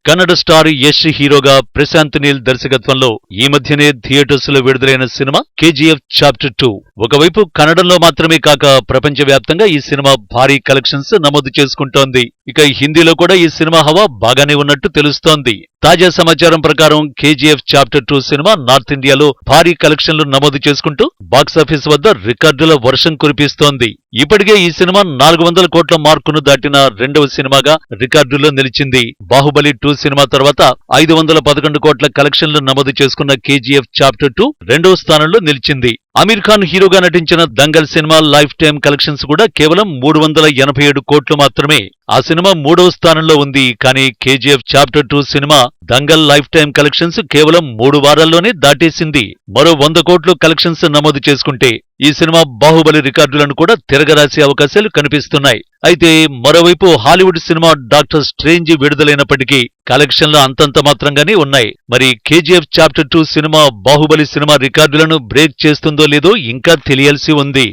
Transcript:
Kannada star Yash హీరోగా ప్రశాంత్ నీల్ దర్శకత్వంలో ఈ మధ్యనే థియేటర్స్ లో విడుదలైన సినిమా కేజీఎఫ్ చాప్టర్ 2. ఒకవైపు కన్నడంలో మాత్రమే కాక ప్రపంచవ్యాప్తంగా ఈ సినిమా భారీ కలెక్షన్స్ నమోదు చేసుకుంటోంది. ఇక హిందీలో కూడా ఈ సినిమా హవా బాగానే ఉన్నట్టు తెలుస్తోంది. తాజా సమాచారం ప్రకారం కేజీఎఫ్ చాప్టర్ 2 సినిమా నార్త్ ఇండియాలో భారీ కలెక్షన్లు నమోదు చేసుకుంటూ బాక్సాఫీస్ వద్ద రికార్డుల వర్షం కురిపిస్తోంది. ఇప్పటికే ఈ సినిమా 400 కోట్ల మార్కును దాటిన రెండవ సినిమాగా రికార్డుల్లో నిలిచింది. బాహుబలి 2 సినిమా తర్వాత 511 కోట్ల కలెక్షన్లు నమోదు చేసుకున్న కేజీఎఫ్ చాప్టర్ 2 రెండవ స్థానంలో నిలిచింది. అమీర్ ఖాన్ హీరోగా నటించిన Dangal cinema life time collections కూడా కేవలం 387 కోట్లు మాత్రమే. ఆ సినిమా మూడవ స్థానంలో ఉంది. కానీ KGF chapter 2 cinema Dangal life time collections కేవలం 3 వారాల్లోనే దాటేసింది. మరో 100 కోట్లు కలెక్షన్స్ నమోదు చేసుకుంటే ఈ సినిమా బాహుబలి రికార్డులను కూడా తిరగరాసే అవకాశాలు కనిపిస్తున్నాయి. అయితే మరోవైపు హాలీవుడ్ సినిమా డాక్టర్ స్ట్రేంజ్ విడుదలైనప్పటికీ కలెక్షన్లు అంతంత మాత్రంగానే ఉన్నాయి. మరి KGF chapter 2 cinema Baahubali cinema రికార్డులను బ్రేక్ చేస్తుందో లేదో ఇంకా తెలియాల్సి ఉంది.